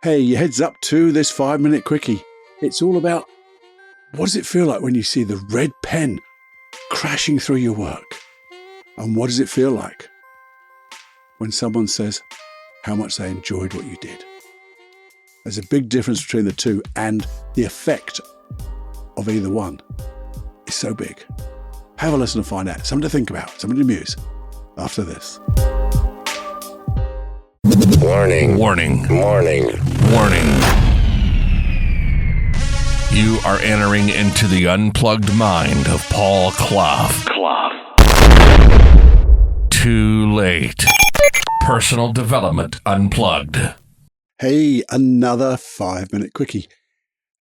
Hey, heads up to this 5-minute quickie. It's all about what does it feel like when you see the red pen crashing through your work? And what does it feel like when someone says how much they enjoyed what you did? There's a big difference between the two, and the effect of either one is so big. Have a listen and find out. Something to think about, something to muse after this. Warning. Warning. Warning. Warning. You are entering into the unplugged mind of Paul Clough. Too late. Personal Development Unplugged. Hey, another 5-minute quickie.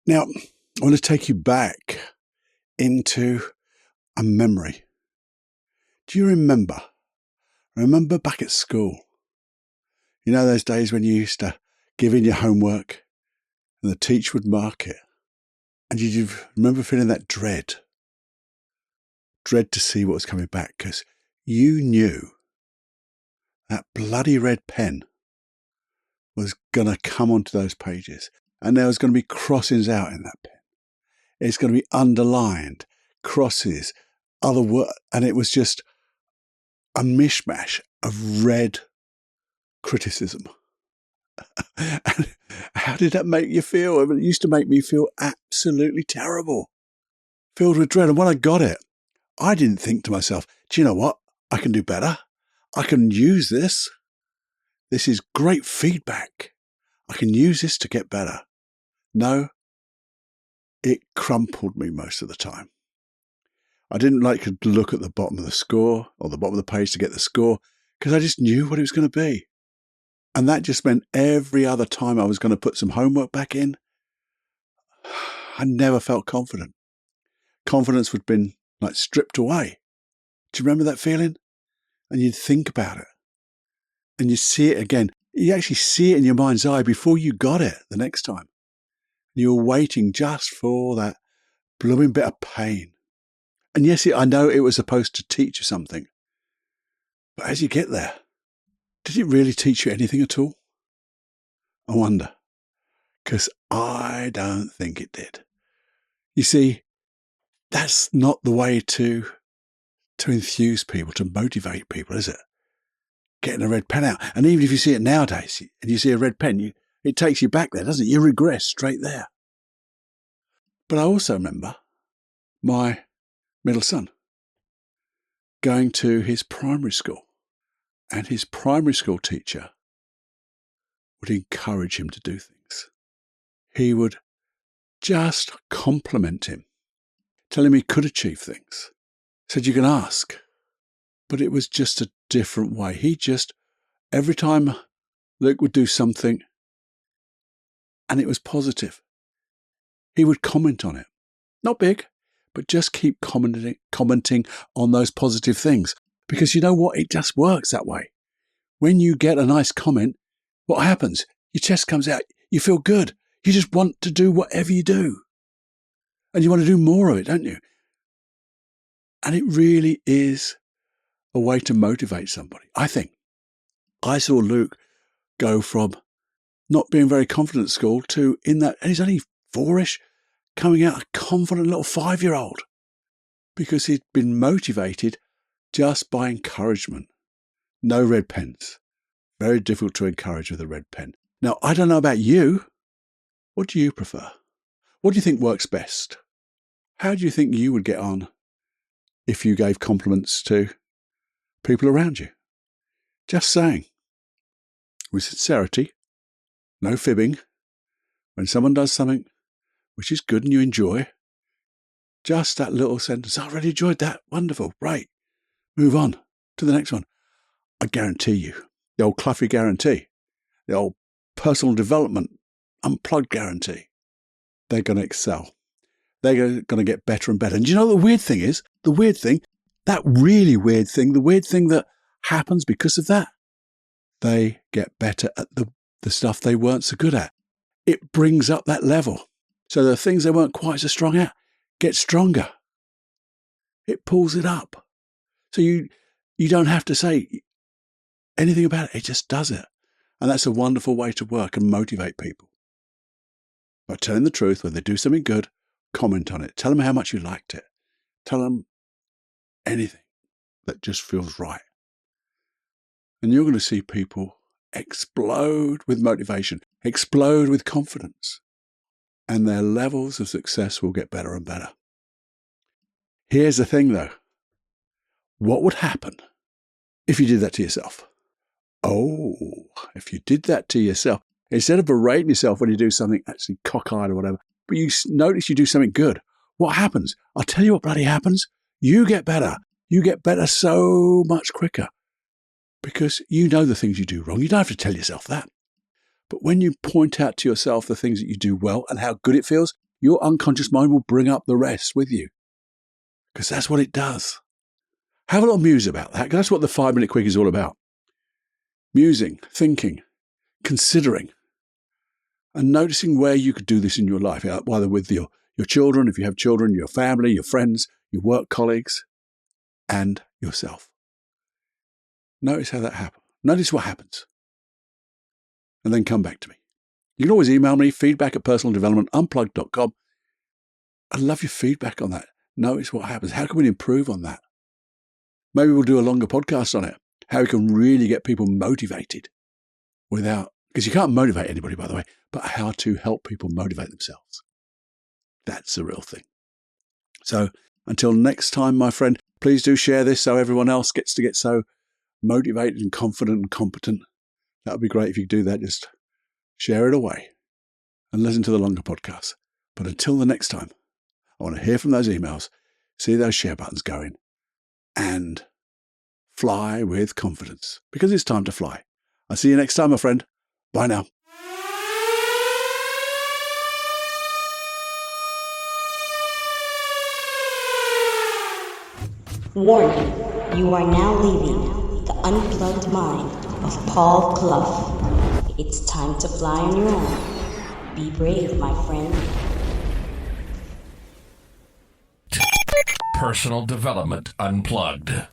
Now, I want to take you back into a memory. Do you remember? Remember back at school? You know those days when you used to give in your homework and the teacher would mark it? And you remember feeling that dread to see what was coming back, because you knew that bloody red pen was going to come onto those pages, and there was going to be crossings out in that pen. It's going to be underlined, crosses, other words, and it was just a mishmash of red criticism. And how did that make you feel? I mean, it used to make me feel absolutely terrible, filled with dread. And when I got it, I didn't think to myself, do you know what? I can do better. I can use this. This is great feedback. I can use this to get better. No, it crumpled me most of the time. I didn't like to look at the bottom of the score or the bottom of the page to get the score, because I just knew what it was going to be. And that just meant every other time I was going to put some homework back in, I never felt confident. Confidence would have been like stripped away. Do you remember that feeling? And you'd think about it. And you see it again. You actually see it in your mind's eye before you got it the next time. You were waiting just for that blooming bit of pain. And yes, I know it was supposed to teach you something. But as you get there, did it really teach you anything at all? I wonder. Because I don't think it did. You see, that's not the way to enthuse people, to motivate people, is it? Getting a red pen out. And even if you see it nowadays and you see a red pen, it takes you back there, doesn't it? You regress straight there. But I also remember my middle son going to his primary school, and his primary school teacher would encourage him to do things. He would just compliment him, tell him he could achieve things. Said you can ask. But it was just a different way. He just, every time Luke would do something and it was positive, he would comment on it. Not big, but just keep commenting on those positive things. Because you know what? It just works that way. When you get a nice comment, what happens? Your chest comes out. You feel good. You just want to do whatever you do. And you want to do more of it, don't you? And it really is a way to motivate somebody, I think. I saw Luke go from not being very confident at school to and he's only 4-ish, coming out a confident little 5-year-old, because he'd been motivated just by encouragement. No red pens. Very difficult to encourage with a red pen. Now, I don't know about you. What do you prefer? What do you think works best? How do you think you would get on if you gave compliments to people around you? Just saying. With sincerity, no fibbing. When someone does something which is good and you enjoy, just that little sentence, I really enjoyed that. Wonderful. Right. Move on to the next one. I guarantee you, the old Cloughy guarantee, the old personal development unplugged guarantee, they're going to excel. They're going to get better and better. And do you know what the weird thing is? The weird thing, that really weird thing, the weird thing that happens because of that, they get better at the stuff they weren't so good at. It brings up that level. So the things they weren't quite so strong at get stronger. It pulls it up. So you don't have to say anything about it. It just does it. And that's a wonderful way to work and motivate people. But tell them the truth. When they do something good, comment on it. Tell them how much you liked it. Tell them anything that just feels right. And you're going to see people explode with motivation, explode with confidence, and their levels of success will get better and better. Here's the thing, though. What would happen if you did that to yourself? Oh, if you did that to yourself, instead of berating yourself when you do something actually cockeyed or whatever, but you notice you do something good, what happens? I'll tell you what bloody happens. You get better. You get better so much quicker because you know the things you do wrong. You don't have to tell yourself that. But when you point out to yourself the things that you do well and how good it feels, your unconscious mind will bring up the rest with you because that's what it does. Have a little muse about that, because that's what the 5-minute Quickie is all about. Musing, thinking, considering, and noticing where you could do this in your life, whether with your children, if you have children, your family, your friends, your work colleagues, and yourself. Notice how that happens. Notice what happens. And then come back to me. You can always email me, feedback@personaldevelopmentunplugged.com. I'd love your feedback on that. Notice what happens. How can we improve on that? Maybe we'll do a longer podcast on it. How we can really get people motivated because you can't motivate anybody, by the way, but how to help people motivate themselves. That's the real thing. So until next time, my friend, please do share this so everyone else gets to get so motivated and confident and competent. That would be great if you could do that. Just share it away and listen to the longer podcast. But until the next time, I want to hear from those emails, see those share buttons going, and fly with confidence, because it's time to fly. I'll see you next time, my friend. Bye now. Warning, you are now leaving the unplugged mind of Paul Clough. It's time to fly on your own. Be brave, my friend. Personal Development Unplugged.